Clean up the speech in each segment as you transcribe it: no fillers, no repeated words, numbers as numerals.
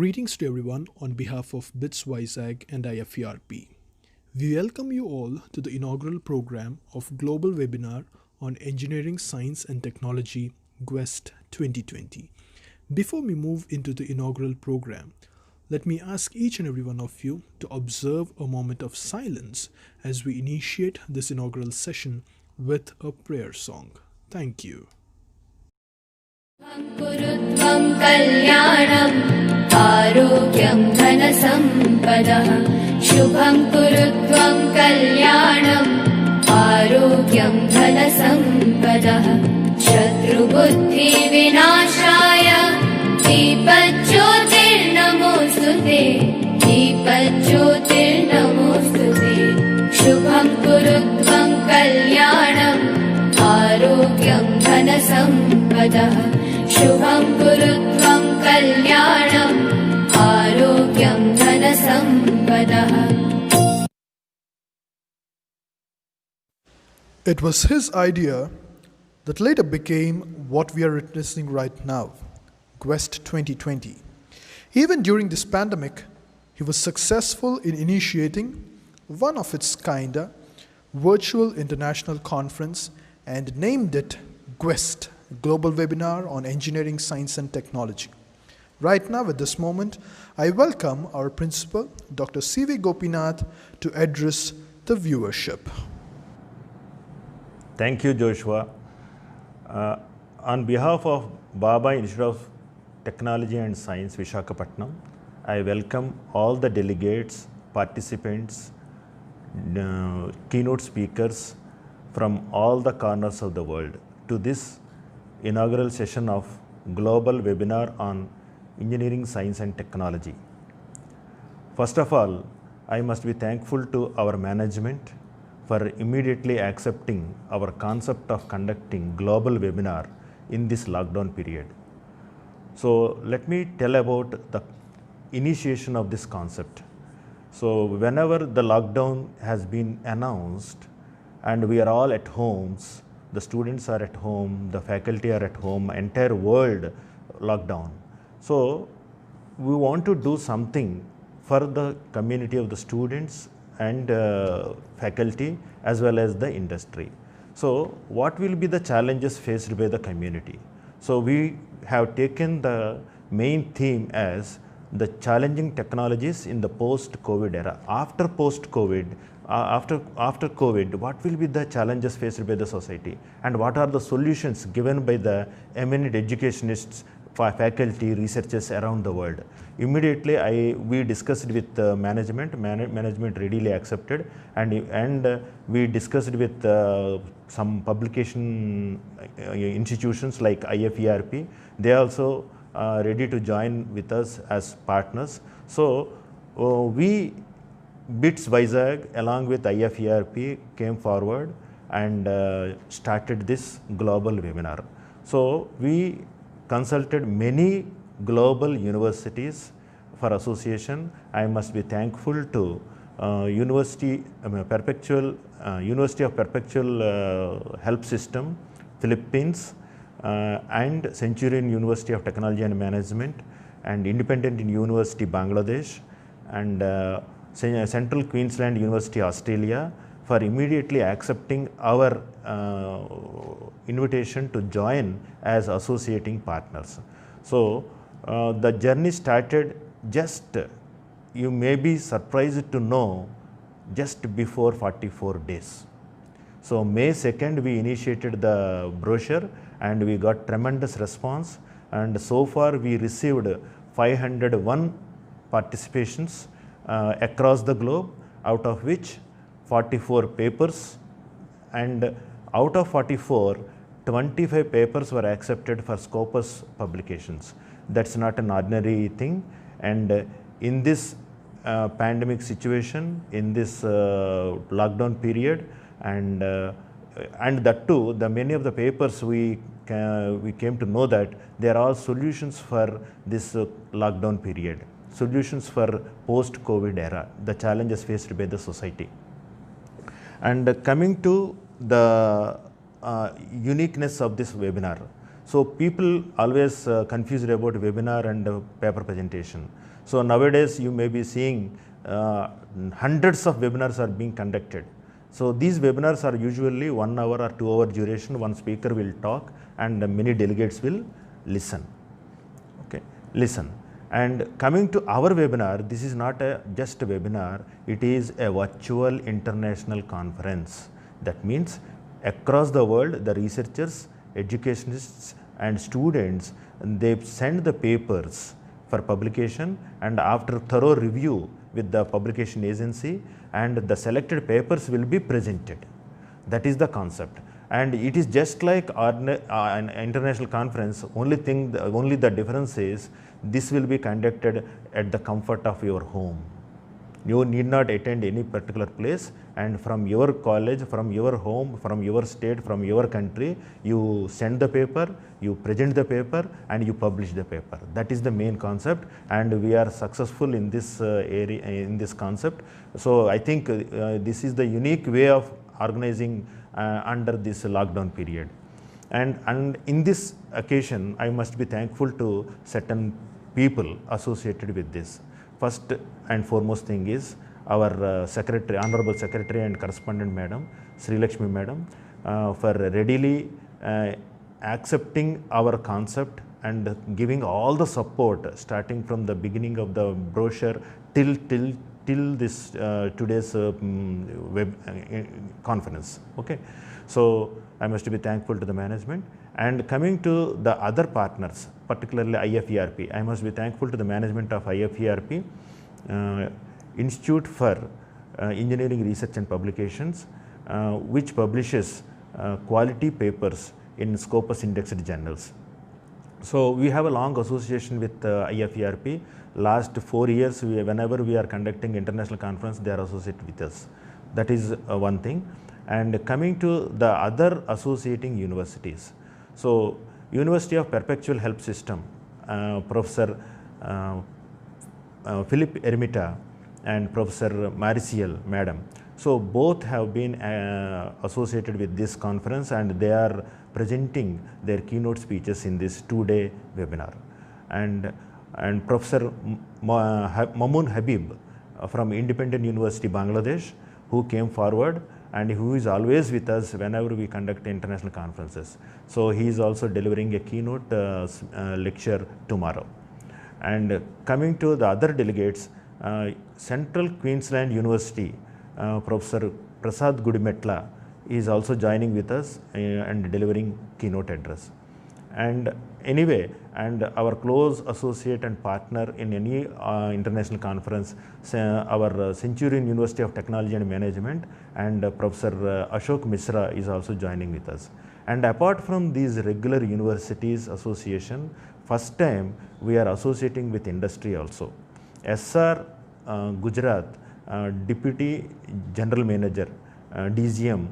Greetings to everyone on behalf of BITS VIZAG and IFERP. We welcome you all to the inaugural program of Global Webinar on Engineering, Science and Technology GWEST 2020. Before we move into the inaugural program, let me ask each and every one of you to observe a moment of silence as we initiate this inaugural session with a prayer song. Thank you. कुरुत्वं कल्याणम् आरोग्यं धनसम्पदः शुभं कुरुत्वं कल्याणम् आरोग्यं धनसम्पदः शत्रुबुद्धिविनाशाय दीपज्योतिर्नमोऽस्तुते दीपज्योतिर्नमोऽस्तुते शुभं कुरुत्वं कल्याणम् आरोग्यं धनसम्पदः शुभं कुरुत्वं कल्याणम् आरोग्यं धनसम्पदः. It was his idea that later became what we are witnessing right now, GWEST 2020. Even during this pandemic, he was successful in initiating one of its kind virtual international conference and named it GWEST, Global Webinar on Engineering, Science and Technology. Right now, at this moment, I welcome our principal, Dr. C.V. Gopinath, to address the viewership. Thank you, Joshua. On behalf of Baba Institute of Technology and Science, Visakhapatnam, I welcome all the delegates, participants, keynote speakers from all the corners of the world to this inaugural session of Global Webinar on Engineering, Science and Technology. First of all, I must be thankful to our management for immediately accepting our concept of conducting global webinar in this lockdown period. So let me tell about the initiation of this concept. So whenever the lockdown has been announced and we are all at homes, the students are at home, the faculty are at home, entire world lockdown. So we want to do something for the community of the students and faculty as well as the industry. So what will be the challenges faced by the community? So we have taken the main theme as the challenging technologies in the post-COVID era. After post-COVID, after COVID, what will be the challenges faced by the society and what are the solutions given by the eminent educationists, faculty, researchers around the world? Immediately, we discussed with management. Management readily accepted, and we discussed with some publication institutions like IFERP. They also ready to join with us as partners. So we BITS VIZAG along with IFERP came forward and started this global webinar. So we consulted many global universities for association. I must be thankful to University of Perpetual Help System, Philippines, and Centurion University of Technology and Management, and Independent University Bangladesh, and Central Queensland University Australia for immediately accepting our invitation to join as associating partners. So the journey started just, you may be surprised to know, just before 44 days. So May 2nd we initiated the brochure and we got tremendous response, and so far we received 501 participations across the globe, out of which 44 papers, and out of 44, 25 papers were accepted for Scopus publications. That's not an ordinary thing, and in this pandemic situation, in this lockdown period, and that too, the many of the papers we came to know that they are all solutions for this lockdown period, solutions for post-COVID era, the challenges faced by the society. And coming to the uniqueness of this webinar. So people always confused about webinar and paper presentation. So nowadays you may be seeing hundreds of webinars are being conducted. So these webinars are usually 1 hour or 2 hour duration. One speaker will talk and many delegates will listen. Okay, listen. And coming to our webinar, this is not just a webinar, it is a virtual international conference. That means across the world, the researchers, educationists and students, they send the papers for publication, and after thorough review with the publication agency, and the selected papers will be presented. That is the concept. And it is just like an international conference, only the difference is this will be conducted at the comfort of your home. You need not attend any particular place, and from your college, from your home, from your state, from your country, you send the paper, you present the paper, and you publish the paper. That is the main concept, and we are successful in this area, in this concept. So I think this is the unique way of organizing under this lockdown period. And in this occasion, I must be thankful to certain people associated with this. First and foremost thing is our secretary, Honorable Secretary and Correspondent Madam, Sri Lakshmi Madam, for readily accepting our concept and giving all the support starting from the beginning of the brochure till this today's web conference. Okay, so I must be thankful to the management. And coming to the other partners, particularly IFERP, I must be thankful to the management of IFERP, Institute for Engineering Research and Publications, which publishes quality papers in Scopus indexed journals. So we have a long association with IFERP. Last 4 years, whenever we are conducting international conference, they are associated with us. That is one thing. And coming to the other associating universities. So University of Perpetual Help System, Professor Philip Ermita and Professor Mariciel Madam. So both have been associated with this conference, and they are presenting their keynote speeches in this 2-day webinar. And Professor Mamoon Habib from Independent University, Bangladesh, who came forward and who is always with us whenever we conduct international conferences. So he is also delivering a keynote lecture tomorrow. And coming to the other delegates, Central Queensland University, Professor Prasad Gudimetla is also joining with us and delivering keynote address. And anyway, and our close associate and partner in any international conference, our Centurion University of Technology and Management, and Professor Ashok Misra is also joining with us. And apart from these regular universities association, first time we are associating with industry also. SR Gujarat Deputy General Manager, DGM,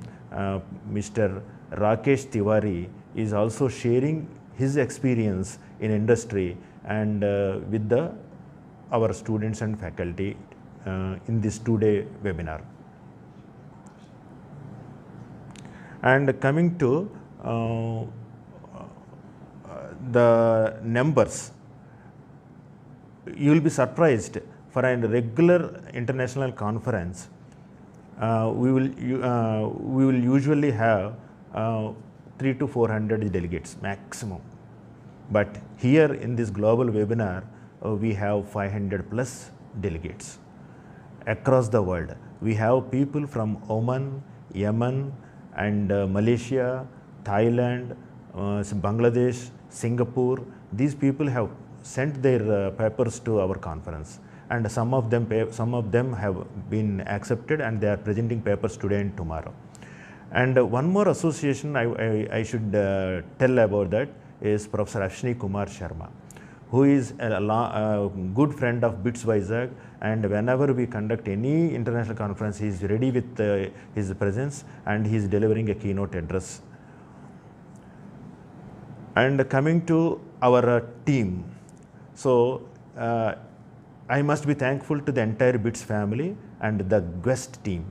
Mr. Rakesh Tiwari is also sharing his experience in industry and with our students and faculty in this 2-day webinar. And coming to the numbers, you will be surprised. For a regular international conference, we will usually have 300 to 400 delegates maximum. But here in this global webinar, we have 500 plus delegates across the world. We have people from Oman, Yemen, and Malaysia, Thailand, Bangladesh, Singapore. These people have sent their papers to our conference, and some of them have been accepted, and they are presenting papers today and tomorrow. And one more association I should tell about that is Professor Ashwini Kumar Sharma, who is a good friend of VIZAG, and whenever we conduct any international conference, he is ready with his presence, and he is delivering a keynote address. And coming to our team, so I must be thankful to the entire BITS family and the GWEST team,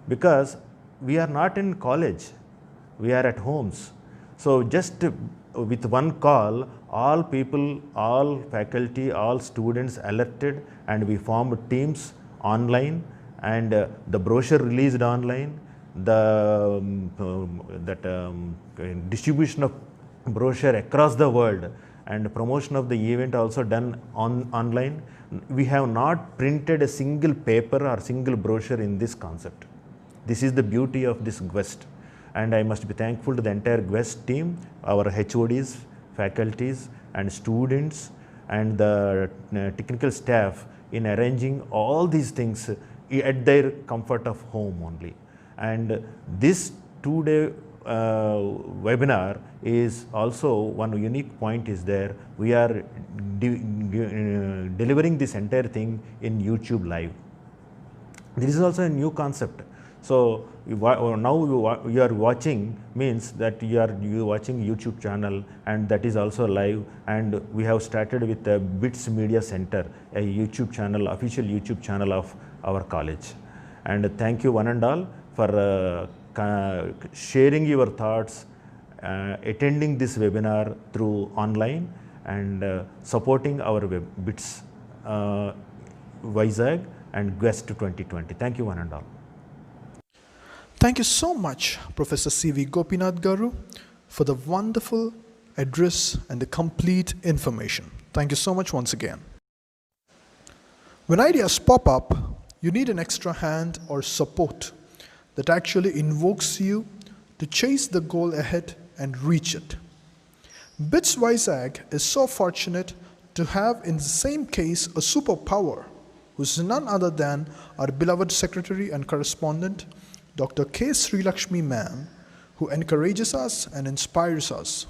because we are not in college, we are at homes. So just with one call, all people, all faculty, all students alerted, and we formed teams online, and the brochure released online, the distribution of brochure across the world, and promotion of the event also done online. We have not printed a single paper or single brochure in this concept. This is the beauty of this GWEST, and I must be thankful to the entire GWEST team, our HODs, faculties and students, and the technical staff in arranging all these things at their comfort of home only. And this 2-day webinar is also one unique point is there. We are delivering this entire thing in YouTube live. This is also a new concept. So now you are watching means that you are watching YouTube channel, and that is also live, and we have started with the BITS Media Center, a YouTube channel, official YouTube channel of our college. And thank you one and all for sharing your thoughts, attending this webinar through online, and supporting our BITS VIZAG and GWEST 2020. Thank you one and all. Thank you so much, Professor C.V. Gopinath Garu, for the wonderful address and the complete information. Thank you so much once again. When ideas pop up, you need an extra hand or support that actually invokes you to chase the goal ahead and reach it. BITS VIZAG is so fortunate to have in the same case a superpower who is none other than our beloved secretary and correspondent, Dr. K. Srilakshmi ma'am, who encourages us and inspires us.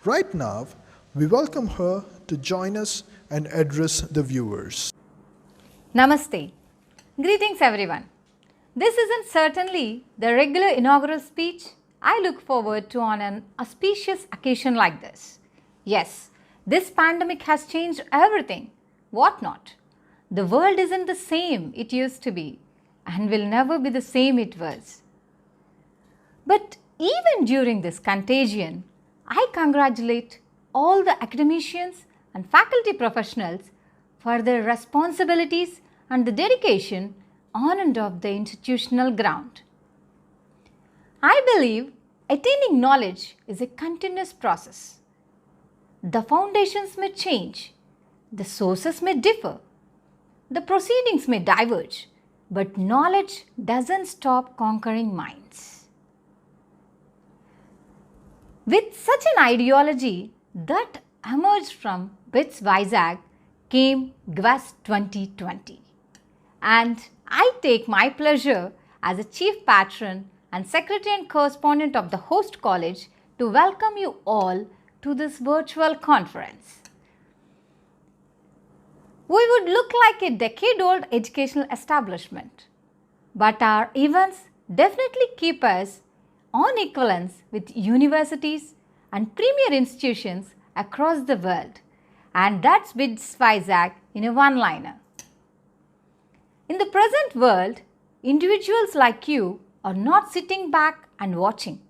Right now, we welcome her to join us and address the viewers. Namaste. Greetings everyone. This isn't certainly the regular inaugural speech I look forward to on an auspicious occasion like this. Yes, this pandemic has changed everything. What not? The world isn't the same it used to be, and will never be the same it was. But even during this contagion, I congratulate all the academicians and faculty professionals for their responsibilities and the dedication on and off the institutional ground. I believe attaining knowledge is a continuous process. The foundations may change, the sources may differ, the proceedings may diverge, but knowledge doesn't stop conquering minds. With such an ideology that emerged from BITS VIZAG came GWEST 2020. And I take my pleasure as a chief patron and secretary and correspondent of the host college to welcome you all to this virtual conference. We would look like a decade-old educational establishment, but our events definitely keep us on equivalence with universities and premier institutions across the world, and that's BITS VIZAG in a one-liner. In the present world, individuals like you are not sitting back and watching.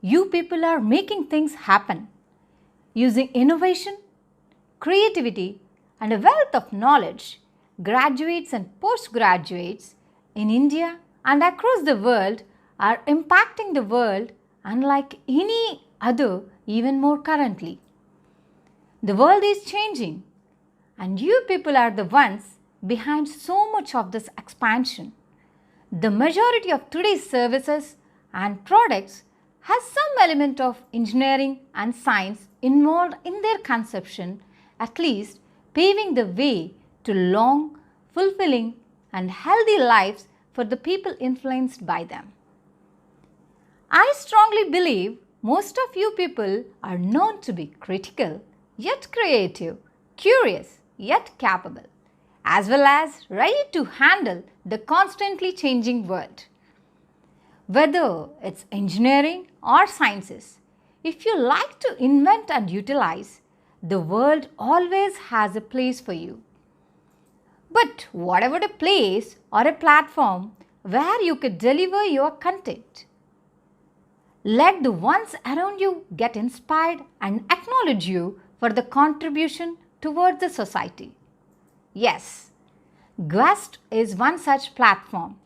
You people are making things happen using innovation, creativity, and a wealth of knowledge. Graduates and postgraduates in India and across the world are impacting the world unlike any other, even more currently. The world is changing, and you people are the ones behind so much of this expansion. The majority of today's services and products has some element of engineering and science involved in their conception, at least paving the way to long, fulfilling and healthy lives for the people influenced by them. I strongly believe most of you people are known to be critical, yet creative, curious, yet capable, as well as ready to handle the constantly changing world. Whether it's engineering or sciences, if you like to invent and utilize, the world always has a place for you. But what about a place or a platform where you could deliver your content? Let the ones around you get inspired and acknowledge you for the contribution towards the society. Yes, GWEST is one such platform.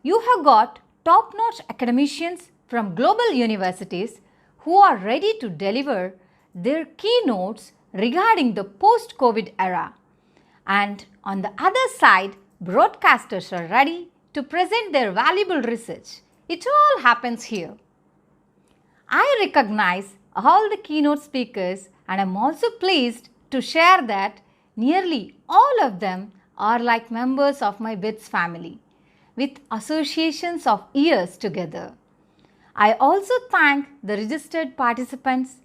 You have got top-notch academicians from global universities who are ready to deliver their keynotes regarding the post-COVID era. And on the other side, broadcasters are ready to present their valuable research. It all happens here. I recognize all the keynote speakers and am also pleased to share that nearly all of them are like members of my BITS family with associations of years together. I also thank the registered participants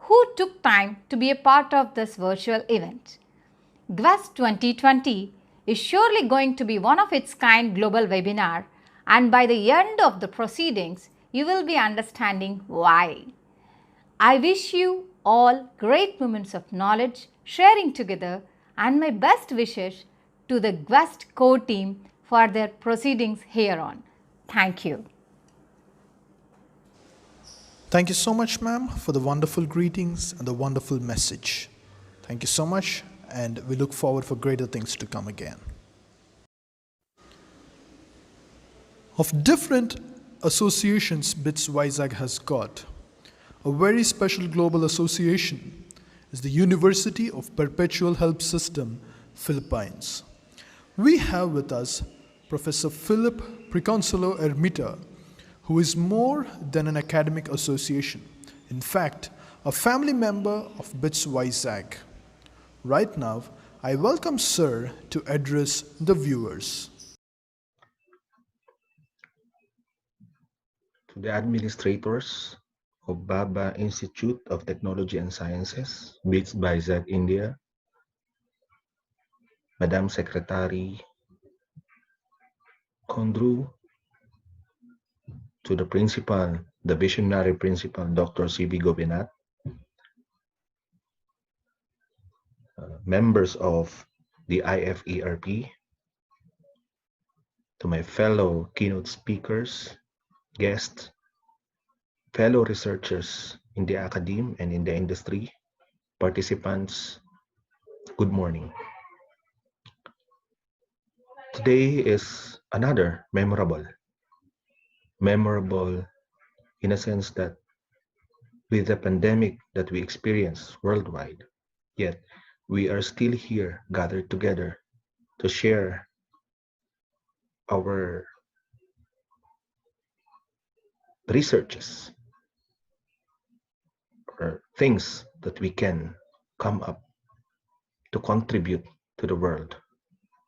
who took time to be a part of this virtual event. GWEST 2020 is surely going to be one of its kind global webinar, and by the end of the proceedings, you will be understanding why. I wish you all great moments of knowledge, sharing together, and my best wishes to the GWEST core team for their proceedings hereon. Thank you. Thank you so much, ma'am, for the wonderful greetings and the wonderful message. Thank you so much, and we look forward for greater things to come again. Of different associations BITS VIZAG has got, a very special global association is the University of Perpetual Help System, Philippines. We have with us Professor Philip Preconsuelo Ermita, who is more than an academic association. In fact, a family member of BITS VIZAG. Right now, I welcome Sir to address the viewers. To the administrators of Baba Institute of Technology and Sciences, BITS VIZAG India, Madam Secretary Kondru, to the principal, the visionary principal, Dr. C.B. Gobinat, members of the IFERP, to my fellow keynote speakers, guests, fellow researchers in the academe and in the industry, participants, good morning. Today is another memorable in a sense that with the pandemic that we experience worldwide, yet we are still here gathered together to share our researches or things that we can come up to contribute to the world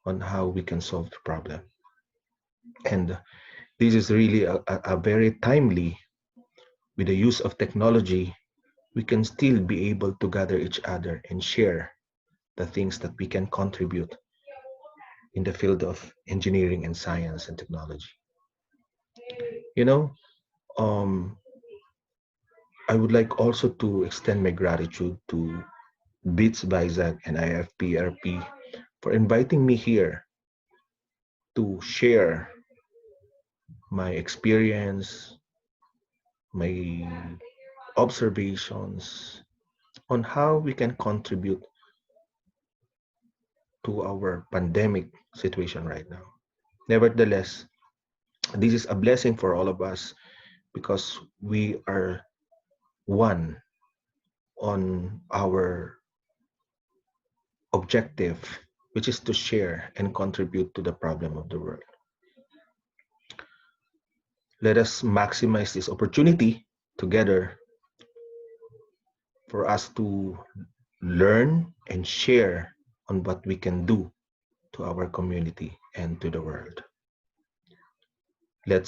on how we can solve the problem. And this is really a very timely, with the use of technology, we can still be able to gather each other and share the things that we can contribute in the field of engineering and science and technology. You know, I would like also to extend my gratitude to BITS VIZAG and IFPRP for inviting me here to share my experience, my observations on how we can contribute to our pandemic situation right now. Nevertheless, this is a blessing for all of us because we are one on our objective, which is to share and contribute to the problem of the world. Let us maximize this opportunity together for us to learn and share on what we can do to our community and to the world. Let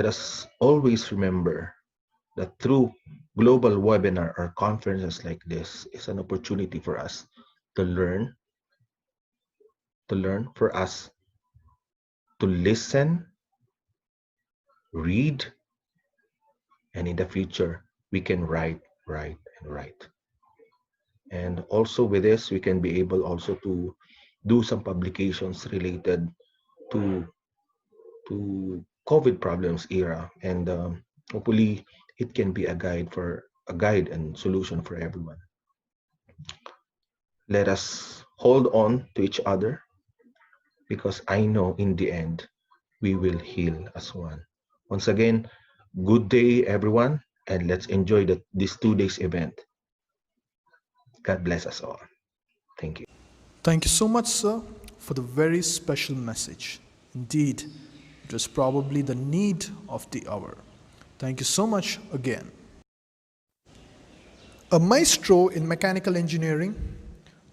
us always remember that through global webinar or conferences like this is an opportunity for us to learn, for us to listen, read, and in the future we can write. And also with this, we can be able also to do some publications related to COVID problems era, and hopefully it can be a guide and solution for everyone. Let us hold on to each other, because I know in the end we will heal as one. Once again, good day, everyone, and let's enjoy this 2 days event. God bless us all. Thank you. Thank you so much, sir, for the very special message. Indeed, it was probably the need of the hour. Thank you so much again. A maestro in mechanical engineering,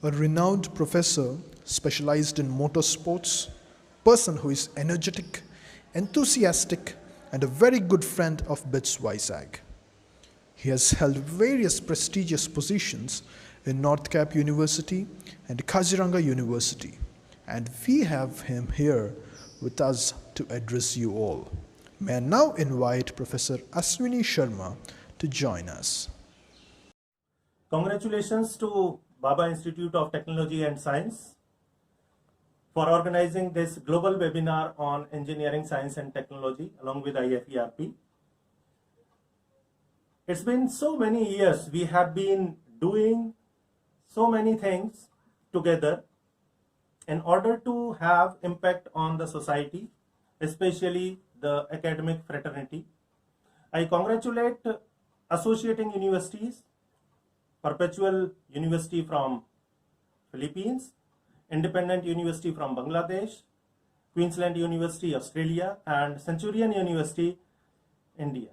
a renowned professor specialized in motorsports, person who is energetic, enthusiastic, and a very good friend of BITS VIZAG. He has held various prestigious positions in North Cap University and Kaziranga University, and we have him here with us to address you all. May I now invite Professor Ashwini Sharma to join us. Congratulations to Baba Institute of Technology and Science for organizing this global webinar on engineering, science and technology along with IFERP. It's been so many years we have been doing so many things together in order to have impact on the society, especially the academic fraternity. I congratulate associating universities, Perpetual University from Philippines, Independent University from Bangladesh, Queensland University, Australia, and Centurion University, India.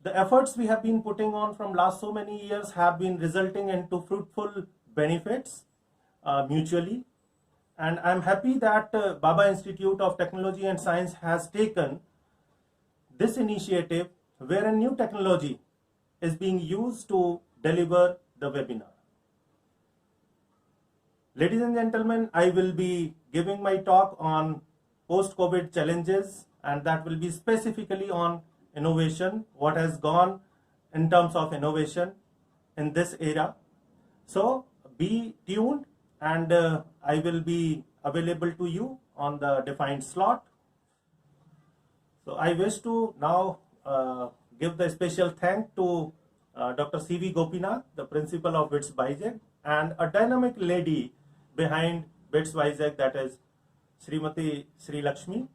The efforts we have been putting on from last so many years have been resulting into fruitful benefits mutually. And I'm happy that Baba Institute of Technology and Science has taken this initiative where a new technology is being used to deliver the webinar. Ladies and gentlemen, I will be giving my talk on post-COVID challenges, and that will be specifically on innovation, what has gone in terms of innovation in this era. So be tuned, and I will be available to you on the defined slot. So I wish to now give the special thank to Dr. C.V. Gopinath, the principal of BITS VIZAG, and a dynamic lady behind BITS VIZAG, that is Srimati Sri Lakshmi.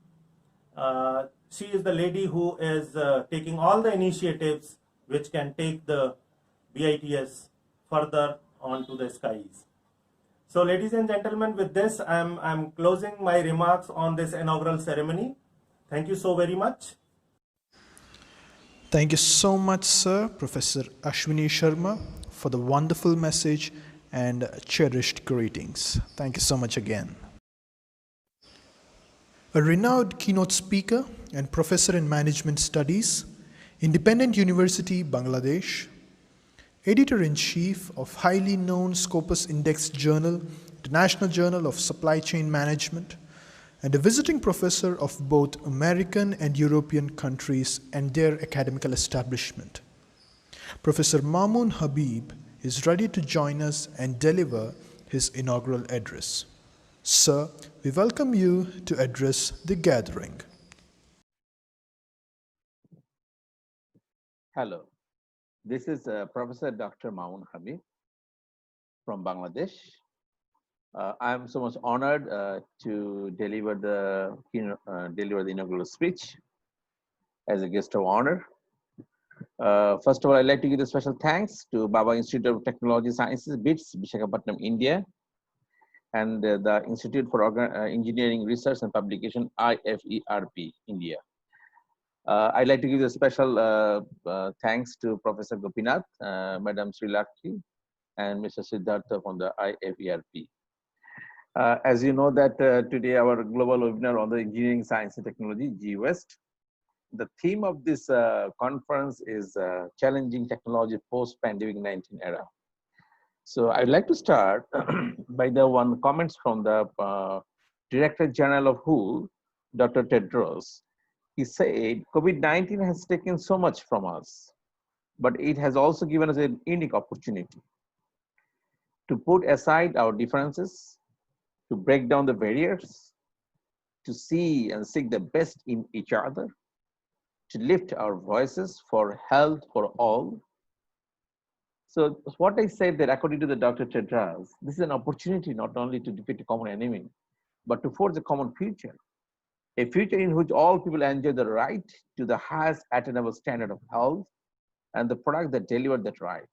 She is the lady who is taking all the initiatives which can take the BITS further onto the skies. So ladies and gentlemen, with this I'm closing my remarks on this inaugural ceremony. Thank you so very much. Thank you so much, sir, Professor Ashwini Sharma, for the wonderful message and cherished greetings. Thank you so much again. A renowned keynote speaker and professor in management studies, Independent University, Bangladesh, editor-in-chief of highly known Scopus Index Journal, International Journal of Supply Chain Management, and a visiting professor of both American and European countries and their academical establishment. Professor Mamoon Habib is ready to join us and deliver his inaugural address. Sir, we welcome you to address the gathering. Hello, this is Professor Dr. Mamoon Habib from Bangladesh. I am so much honored to deliver the inaugural speech as a guest of honor. First of all, I'd like to give a special thanks to Baba Institute of Technology Sciences, BITS, Visakhapatnam, India, and the Institute for Engineering Research and Publication, IFERP, India. I'd like to give a special thanks to Professor Gopinath, Madam Sri Lakshmi, and Mr. Siddhartha from the IFERP. As you know that today our global webinar on the engineering, science and technology, GWEST. The theme of this conference is challenging technology post-pandemic 19 era. So I'd like to start by the one comments from the Director General of WHO, Dr. Tedros. He said, COVID-19 has taken so much from us, but it has also given us a unique opportunity to put aside our differences, to break down the barriers, to see and seek the best in each other, to lift our voices for health for all. So what I said that according to the Dr. Tedros, this is an opportunity not only to defeat a common enemy, but to forge a common future. A future in which all people enjoy the right to the highest attainable standard of health and the product that deliver that right,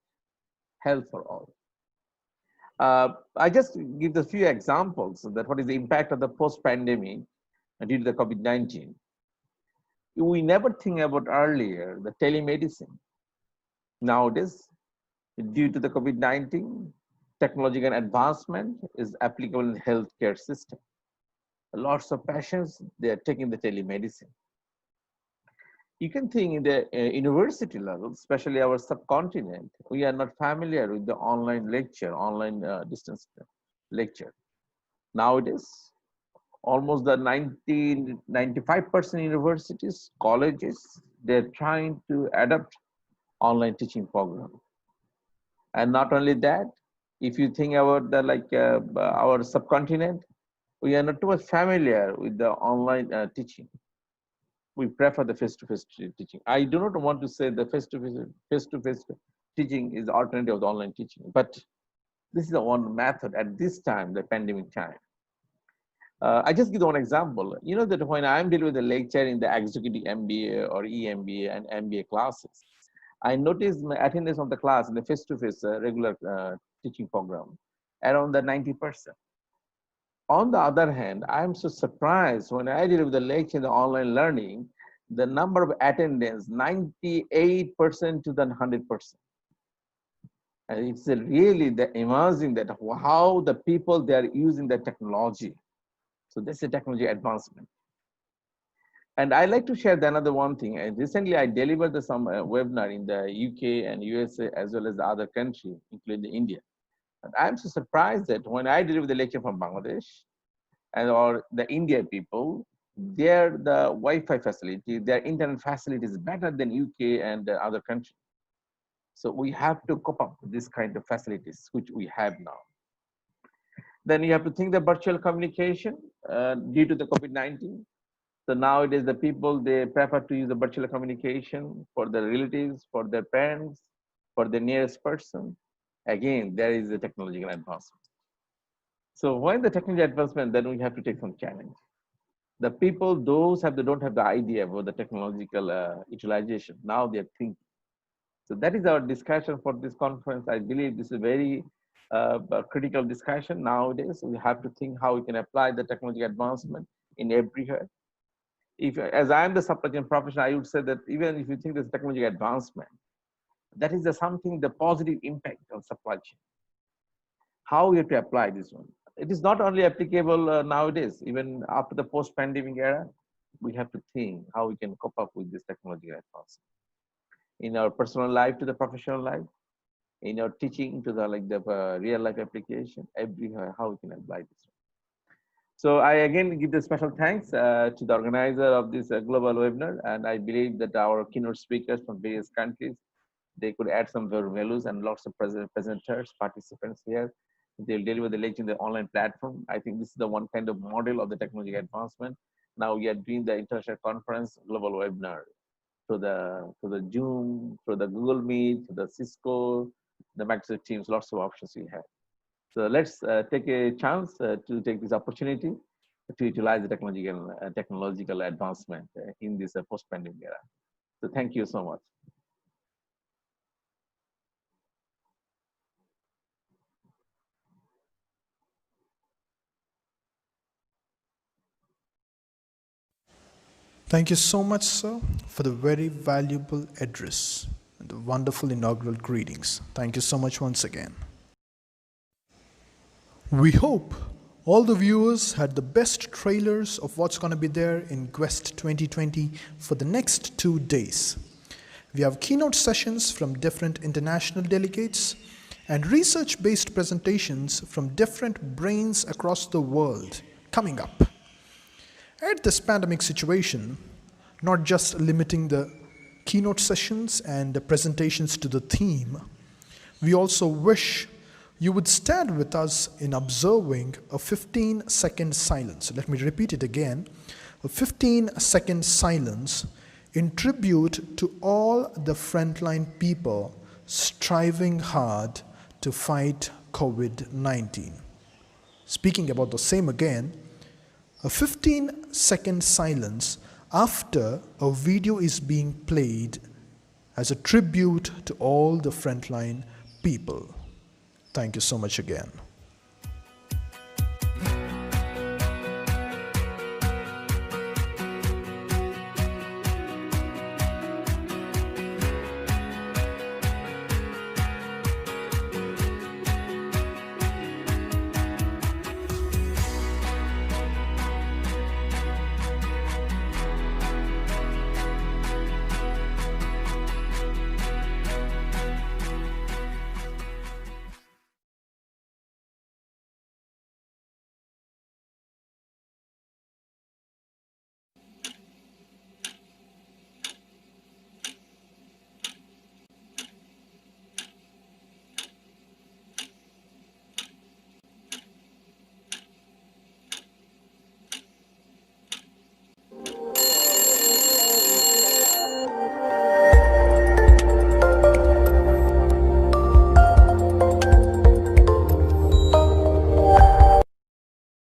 health for all. I just give a few examples of that what is the impact of the post-pandemic due to the COVID-19. We never think about earlier the telemedicine. Nowadays, due to the COVID-19, technological advancement is applicable in the healthcare system. Lots of patients, they are taking the telemedicine. You can think in the university level, especially our subcontinent, we are not familiar with the online lecture, online distance lecture. Nowadays, almost the 95% universities, colleges, they're trying to adopt online teaching program. And not only that, if you think about the our subcontinent, we are not too much familiar with the online teaching. We prefer the face-to-face teaching. I do not want to say the face-to-face teaching is the alternative of the online teaching, but this is the one method at this time, the pandemic time. I just give one example. You know that when I'm dealing with a lecture in the executive MBA or EMBA and MBA classes, I noticed my attendance of the class in the face-to-face regular teaching program around the 90%. On the other hand, I'm so surprised when I deliver the lecture in the online learning, the number of attendance, 98% to the 100%. And it's really amazing that how the people, they are using the technology. So that's a technology advancement. And I like to share another one thing. And recently I delivered some webinar in the UK and USA as well as the other country, including India. And I'm so surprised that when I deliver the lecture from Bangladesh and or the India people, the Wi-Fi facility, their internet facility is better than UK and the other countries. So we have to cope up with this kind of facilities, which we have now. Then you have to think the virtual communication due to the COVID-19. So nowadays the people, they prefer to use the virtual communication for their relatives, for their parents, for the nearest person. Again, there is a technological advancement. So when the technology advancement, then we have to take some challenge. The people, those don't have the idea about the technological utilization. Now they're thinking. So that is our discussion for this conference. I believe this is a very critical discussion nowadays. We have to think how we can apply the technology advancement in everywhere. If, as I am the supply chain professional, I would say that even if you think this technology advancement, that is something, the positive impact on supply chain. How we have to apply this one. It is not only applicable nowadays, even after the post-pandemic era, we have to think how we can cope up with this technology advancement. In our personal life to the professional life, in our teaching to the real life application, everywhere, how we can apply this one. So I again give the special thanks to the organizer of this global webinar, and I believe that our keynote speakers from various countries, they could add some values, and lots of presenters, participants here. They'll deliver the lecture in the online platform. I think this is the one kind of model of the technology advancement. Now we are doing the international conference global webinar through the Zoom, through the Google Meet, through the Cisco, the Microsoft Teams, lots of options we have. So let's take a chance to take this opportunity to utilize the technological advancement in this post-pandemic era. So thank you so much. Thank you so much, sir, for the very valuable address and the wonderful inaugural greetings. Thank you so much once again. We hope all the viewers had the best trailers of what's going to be there in GWEST 2020 for the next 2 days. We have keynote sessions from different international delegates and research-based presentations from different brains across the world coming up. At this pandemic situation, not just limiting the keynote sessions and the presentations to the theme, we also wish you would stand with us in observing a 15-second silence. Let me repeat it again. A 15-second silence in tribute to all the frontline people striving hard to fight COVID-19. Speaking about the same again, a 15-second silence after a video is being played as a tribute to all the frontline people. Thank you so much again.